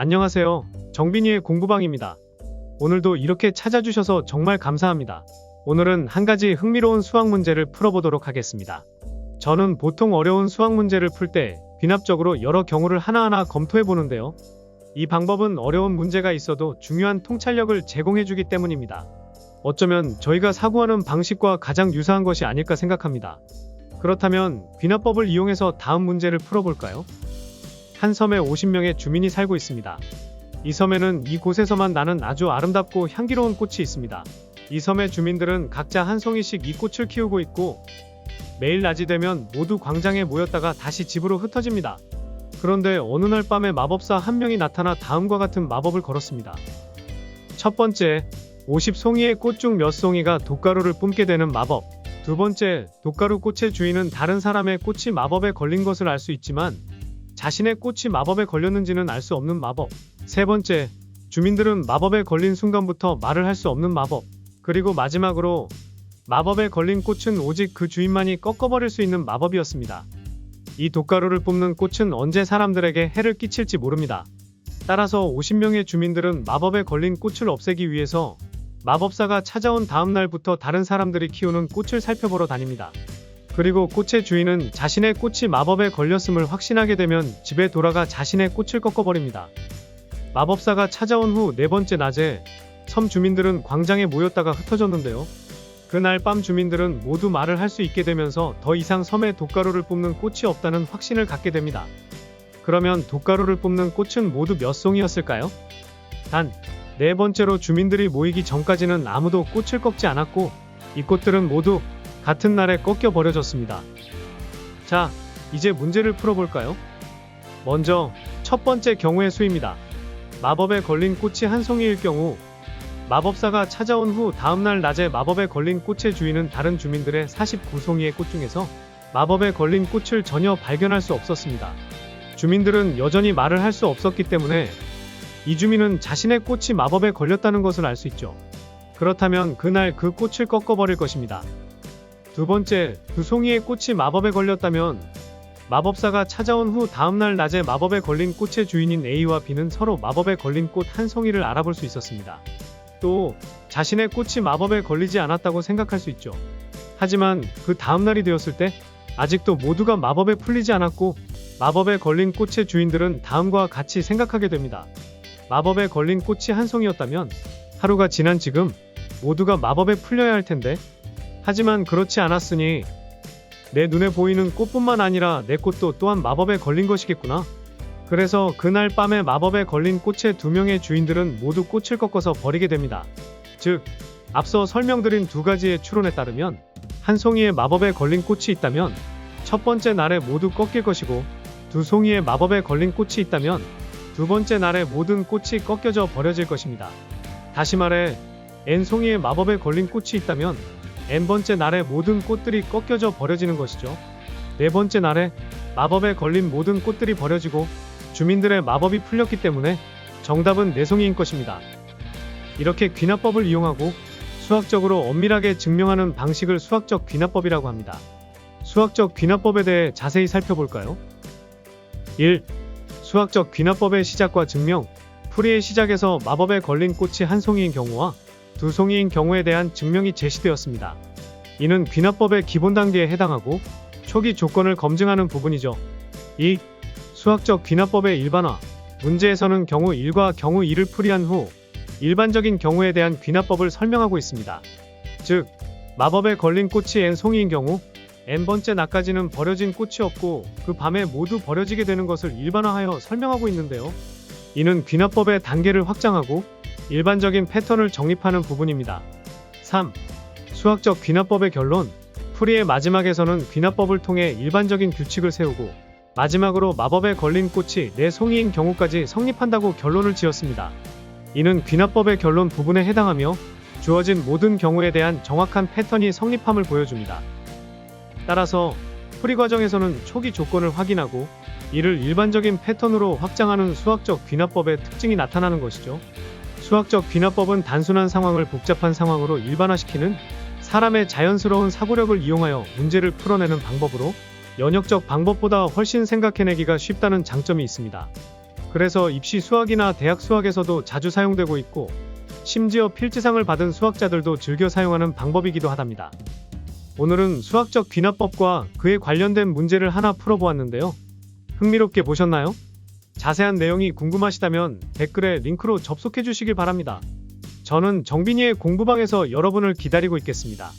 안녕하세요. 정빈이의 공부방입니다. 오늘도 이렇게 찾아주셔서 정말 감사합니다. 오늘은 한 가지 흥미로운 수학 문제를 풀어보도록 하겠습니다. 저는 보통 어려운 수학 문제를 풀 때 귀납적으로 여러 경우를 하나하나 검토해 보는데요. 이 방법은 어려운 문제가 있어도 중요한 통찰력을 제공해주기 때문입니다. 어쩌면 저희가 사고하는 방식과 가장 유사한 것이 아닐까 생각합니다. 그렇다면 귀납법을 이용해서 다음 문제를 풀어볼까요? 한 섬에 50명의 주민이 살고 있습니다. 이 섬에는 이곳에서만 나는 아주 아름답고 향기로운 꽃이 있습니다. 이 섬의 주민들은 각자 한 송이씩 이 꽃을 키우고 있고 매일 낮이 되면 모두 광장에 모였다가 다시 집으로 흩어집니다. 그런데 어느 날 밤에 마법사 한 명이 나타나 다음과 같은 마법을 걸었습니다. 첫 번째, 50송이의 꽃 중 몇 송이가 돛가루를 뿜게 되는 마법. 두 번째, 돛가루 꽃의 주인은 다른 사람의 꽃이 마법에 걸린 것을 알 수 있지만 자신의 꽃이 마법에 걸렸는지는 알 수 없는 마법. 세 번째, 주민들은 마법에 걸린 순간부터 말을 할 수 없는 마법. 그리고 마지막으로 마법에 걸린 꽃은 오직 그 주인만이 꺾어버릴 수 있는 마법이었습니다. 이 돛가루를 뿜는 꽃은 언제 사람들에게 해를 끼칠지 모릅니다. 따라서 50명의 주민들은 마법에 걸린 꽃을 없애기 위해서 마법사가 찾아온 다음 날부터 다른 사람들이 키우는 꽃을 살펴보러 다닙니다. 그리고 꽃의 주인은 자신의 꽃이 마법에 걸렸음을 확신하게 되면 집에 돌아가 자신의 꽃을 꺾어버립니다. 마법사가 찾아온 후 네 번째 낮에 섬 주민들은 광장에 모였다가 흩어졌는데요. 그날 밤 주민들은 모두 말을 할 수 있게 되면서 더 이상 섬에 돛가루를 뿜는 꽃이 없다는 확신을 갖게 됩니다. 그러면 돛가루를 뿜는 꽃은 모두 몇 송이였을까요? 단, 네 번째로 주민들이 모이기 전까지는 아무도 꽃을 꺾지 않았고 이 꽃들은 모두 같은 날에 꺾여 버려졌습니다. 자, 이제 문제를 풀어볼까요? 먼저 첫 번째 경우의 수입니다. 마법에 걸린 꽃이 한 송이일 경우 마법사가 찾아온 후 다음날 낮에 마법에 걸린 꽃의 주인은 다른 주민들의 49송이의 꽃 중에서 마법에 걸린 꽃을 전혀 발견할 수 없었습니다. 주민들은 여전히 말을 할 수 없었기 때문에 이 주민은 자신의 꽃이 마법에 걸렸다는 것을 알 수 있죠. 그렇다면 그날 그 꽃을 꺾어버릴 것입니다. 두 번째, 두 송이의 꽃이 마법에 걸렸다면 마법사가 찾아온 후 다음날 낮에 마법에 걸린 꽃의 주인인 A와 B는 서로 마법에 걸린 꽃 한 송이를 알아볼 수 있었습니다. 또 자신의 꽃이 마법에 걸리지 않았다고 생각할 수 있죠. 하지만 그 다음날이 되었을 때 아직도 모두가 마법에 풀리지 않았고 마법에 걸린 꽃의 주인들은 다음과 같이 생각하게 됩니다. 마법에 걸린 꽃이 한 송이였다면 하루가 지난 지금 모두가 마법에 풀려야 할 텐데 하지만 그렇지 않았으니 내 눈에 보이는 꽃뿐만 아니라 내 꽃도 또한 마법에 걸린 것이겠구나. 그래서 그날 밤에 마법에 걸린 꽃의 두 명의 주인들은 모두 꽃을 꺾어서 버리게 됩니다. 즉, 앞서 설명드린 두 가지의 추론에 따르면 한 송이의 마법에 걸린 꽃이 있다면 첫 번째 날에 모두 꺾일 것이고 두 송이의 마법에 걸린 꽃이 있다면 두 번째 날에 모든 꽃이 꺾여져 버려질 것입니다. 다시 말해 N송이의 마법에 걸린 꽃이 있다면 N번째 날에 모든 꽃들이 꺾여져 버려지는 것이죠. 네 번째 날에 마법에 걸린 모든 꽃들이 버려지고 주민들의 마법이 풀렸기 때문에 정답은 네 송이인 것입니다. 이렇게 귀납법을 이용하고 수학적으로 엄밀하게 증명하는 방식을 수학적 귀납법이라고 합니다. 수학적 귀납법에 대해 자세히 살펴볼까요? 1. 수학적 귀납법의 시작과 증명. 풀이의 시작에서 마법에 걸린 꽃이 한 송이인 경우와 두 송이인 경우에 대한 증명이 제시되었습니다. 이는 귀납법의 기본 단계에 해당하고 초기 조건을 검증하는 부분이죠. 2. 수학적 귀납법의 일반화. 문제에서는 경우 1과 경우 2를 풀이한 후 일반적인 경우에 대한 귀납법을 설명하고 있습니다. 즉, 마법에 걸린 꽃이 N송이인 경우 N번째 낮까지는 버려진 꽃이 없고 그 밤에 모두 버려지게 되는 것을 일반화하여 설명하고 있는데요. 이는 귀납법의 단계를 확장하고 일반적인 패턴을 정립하는 부분입니다. 3. 수학적 귀납법의 결론. 풀이의 마지막에서는 귀납법을 통해 일반적인 규칙을 세우고 마지막으로 마법에 걸린 꽃이 네 송이인 경우까지 성립한다고 결론을 지었습니다. 이는 귀납법의 결론 부분에 해당하며 주어진 모든 경우에 대한 정확한 패턴이 성립함을 보여줍니다. 따라서 풀이 과정에서는 초기 조건을 확인하고 이를 일반적인 패턴으로 확장하는 수학적 귀납법의 특징이 나타나는 것이죠. 수학적 귀납법은 단순한 상황을 복잡한 상황으로 일반화시키는 사람의 자연스러운 사고력을 이용하여 문제를 풀어내는 방법으로 연역적 방법보다 훨씬 생각해내기가 쉽다는 장점이 있습니다. 그래서 입시 수학이나 대학 수학에서도 자주 사용되고 있고 심지어 필지상을 받은 수학자들도 즐겨 사용하는 방법이기도 하답니다. 오늘은 수학적 귀납법과 그에 관련된 문제를 하나 풀어보았는데요. 흥미롭게 보셨나요? 자세한 내용이 궁금하시다면 댓글에 링크로 접속해 주시길 바랍니다. 저는 정빈이의 공부방에서 여러분을 기다리고 있겠습니다.